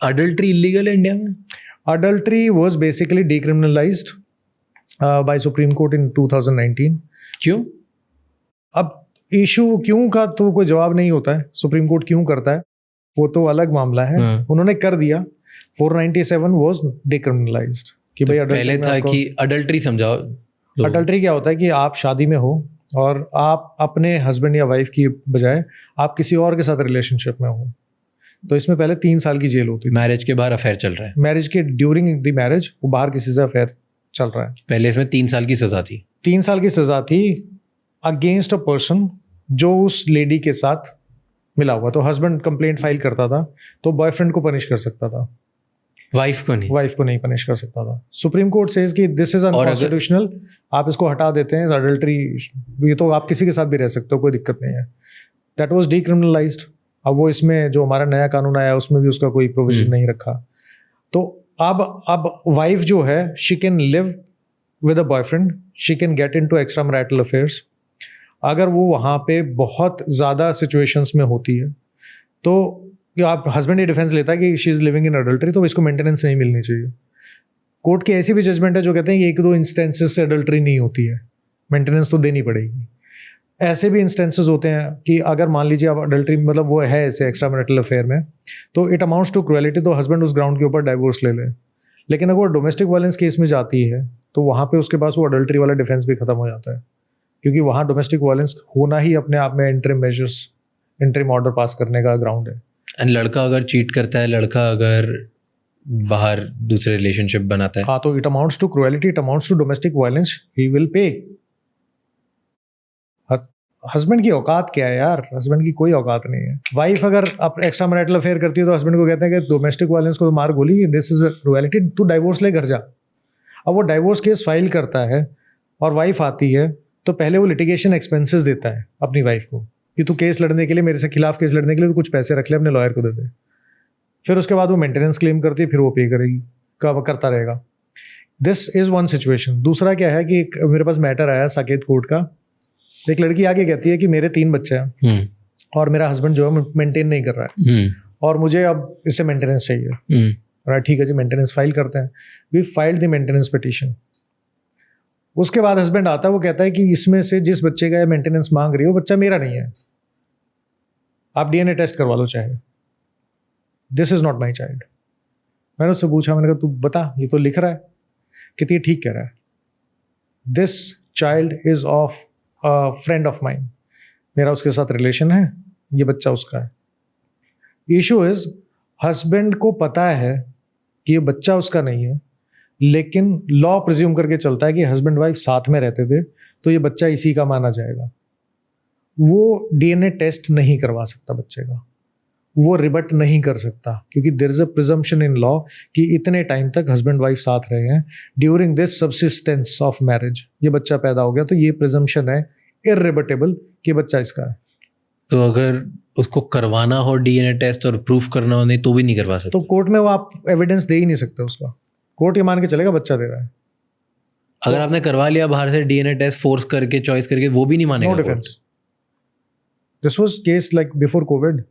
Adultery illegal है India में? Adultery was basically decriminalized by supreme court in 2019. क्यों? अब इशू क्यों का तो कोई जवाब नहीं होता है, सुप्रीम कोर्ट क्यों करता है वो तो अलग मामला है. उन्होंने कर दिया. 497 वाज डिक्रिमिनलाइज्ड कि भाई पहले था कि अडल्ट्री समझाओ. अडल्ट्री क्या होता है कि आप शादी में हो और आप अपने हस्बैंड या वाइफ की बजाय आप किसी और के साथ रिलेशनशिप में हो, तो इसमें पहले 3 साल की जेल होती है. मैरिज के बाहर अफेयर चल रहा है. मैरिज के ड्यूरिंग द मैरिज वो बाहर किसी से अफेयर चल रहा है. पहले इसमें 3 साल की सजा थी. 3 साल की सजा थी अगेंस्ट अ पर्सन जो उस लेडी के साथ मिला हुआ. तो हस्बैंड कंप्लेंट फाइल करता था तो बॉयफ्रेंड को पनिश कर सकता था, वाइफ को नहीं पनिश कर सकता था. सुप्रीम कोर्ट सेज कि दिस इज अनकॉन्स्टिट्यूशनल, आप इसको हटा देते हैं. अडल्ट्री ये तो आप किसी के साथ भी रह सकते हो, कोई दिक्कत नहीं है. That was decriminalized. अब वो इसमें जो हमारा नया कानून आया उसमें भी उसका कोई प्रोविजन नहीं रखा. तो अब वाइफ जो है she can live with a boyfriend, she can get into extra marital affairs. अगर वो वहाँ पे बहुत ज़्यादा सिचुएशंस में होती है तो आप हस्बैंड ये डिफेंस लेता है कि she is living in adultery, तो इसको मेंटेनेंस नहीं मिलनी चाहिए. कोर्ट की ऐसी भी जजमेंट है जो कहते हैं कि 1-2 इंस्टेंसेस से अडल्ट्री नहीं होती है, मेंटेनेंस तो देनी पड़ेगी. ऐसे भी इंस्टेंसेस होते हैं कि अगर मान लीजिए आप अडल्ट्री मतलब वो है ऐसे एक्स्ट्रा मैरिटल अफेयर में, तो इट अमाउंट्स टू क्रुएलिटी, तो हस्बैंड उस ग्राउंड के ऊपर डाइवोर्स ले ले. लेकिन अगर वो डोमेस्टिक वायलेंस केस में जाती है तो वहाँ पे उसके पास वो अडल्ट्री वाला डिफेंस भी खत्म हो जाता है, क्योंकि वहाँ डोमेस्टिक वायलेंस होना ही अपने आप में इंटरिम ऑर्डर पास करने का ग्राउंड है. एंड लड़का अगर चीट करता है, लड़का अगर बाहर दूसरे रिलेशनशिप बनाता है, हाँ, तो it amounts to cruelty, it amounts to domestic violence, he will pay. Husband की औकात क्या है यार? हस्बैंड की कोई औकात नहीं है. वाइफ अगर एक्स्ट्रा मैरिटल अफेयर करती है तो हस्बैंड को कहते हैं कि डोमेस्टिक वायलेंस को तो मार गोली, दिस इज क्रुएलिटी, तू डाइवोर्स ले घर जा. अब वो डाइवोर्स केस फाइल करता है और वाइफ आती है तो पहले वो लिटिगेशन एक्सपेंसेस देता है अपनी वाइफ को कि तू केस लड़ने के लिए, मेरे से खिलाफ केस लड़ने के लिए तो कुछ पैसे रख ले, अपने लॉयर को दे दे. फिर उसके बाद वो मेंटेनेंस क्लेम करती है, फिर वो पे करेगी, करता रहेगा. This is one situation. दूसरा क्या है कि मेरे पास मैटर आया साकेत कोर्ट का. एक लड़की आगे कहती है कि मेरे 3 बच्चे हैं और मेरा हस्बैंड जो है मेंटेन नहीं कर रहा है और मुझे अब इससे मेंटेनेंस चाहिए. ठीक है जी, मेंटेनेंस फाइल करते हैं. We filed the maintenance petition. उसके बाद हस्बैंड आता है, वो कहता है कि इसमें से जिस बच्चे का मेंटेनेंस मांग रही हो बच्चा मेरा नहीं है, आप डीएनए टेस्ट करवा लो चाहे, this is not my child. मैंने उससे पूछा, मैंने कहा तू बता, ये तो लिख रहा है. कहती है ठीक कह रहा है, this child is of friend of mine, मेरा उसके साथ रिलेशन है, ये बच्चा उसका है. इशू इज हस्बैंड को पता है कि ये बच्चा उसका नहीं है, लेकिन लॉ प्रिज्यूम करके चलता है कि हस्बैंड वाइफ साथ में रहते थे तो ये बच्चा इसी का माना जाएगा. वो डीएनए टेस्ट नहीं करवा सकता बच्चे का, वो रिबट नहीं कर सकता, क्योंकि there is a presumption in law कि इतने टाइम तक हस्बैंड वाइफ साथ रहे हैं, during this subsistence of marriage ये बच्चा पैदा हो गया, तो ये प्रिजम्पशन है इररिबटेबल कि बच्चा इसका है. तो अगर उसको करवाना हो डीएनए टेस्ट और प्रूफ करना हो नहीं तो भी नहीं करवा सकते. तो कोर्ट में वो आप एविडेंस दे ही नहीं सकते उसका. कोर्ट ये मान के चलेगा बच्चा दे रहा है. अगर आपने करवा लिया बाहर से डीएनए टेस्ट फोर्स करके, चॉइस करके, वो भी नहीं मानेगा. No defence. This was case like before COVID.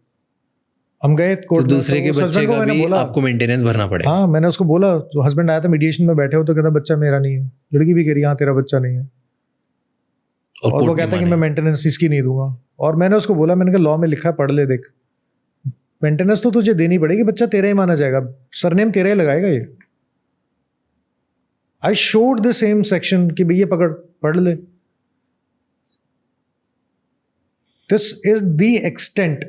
हम गए कोर्ट, तो दूसरे के बच्चे का भी आपको मेंटेनेंस भरना पड़ेगा. हाँ, मैंने उसको बोला, तो हस्बैंड आया था मीडिएशन में बैठे हो तो कहता बच्चा मेरा नहीं है. लड़की भी कह रही हाँ तेरा बच्चा नहीं है, और वो कहता है कि मैं मेंटेनेंस इसकी नहीं दूंगा. और मैंने उसको बोला, मैंने कहा लॉ में लिखा है, पढ़ ले देख, मेंटेनेंस तो तुझे देनी पड़ेगी, बच्चा तेरा ही माना जाएगा, सरनेम तेरा ही लगाएगा ये. I showed the same section कि भैया पकड़ पढ़ ले. This is the extent.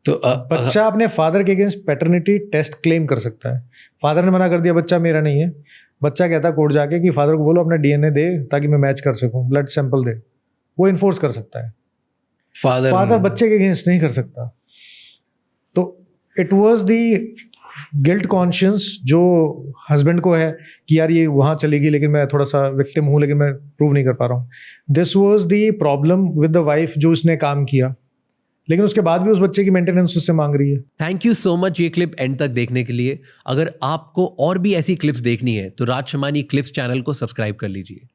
तो बच्चा अपने फादर के अगेंस्ट पैटर्निटी टेस्ट क्लेम कर सकता है. फादर ने मना कर दिया बच्चा मेरा नहीं है, बच्चा कहता है कोर्ट जाके कि फादर को बोलो अपना डीएनए दे ताकि मैं मैच कर सकूं, ब्लड सैंपल दे, वो इन्फोर्स कर सकता है. फादर बच्चे के अगेंस्ट नहीं कर सकता. तो it was the guilt conscience जो हस्बैंड को है कि यार ये वहां चलेगी लेकिन मैं थोड़ा सा विक्टिम हूं लेकिन मैं प्रूव नहीं कर पा रहा हूं. This was the problem with the wife जो उसने काम किया, लेकिन उसके बाद भी उस बच्चे की मेंटेनेंस उससे मांग रही है. थैंक यू सो मच ये क्लिप एंड तक देखने के लिए. अगर आपको और भी ऐसी क्लिप्स देखनी है तो राज शमानी क्लिप्स चैनल को सब्सक्राइब कर लीजिए.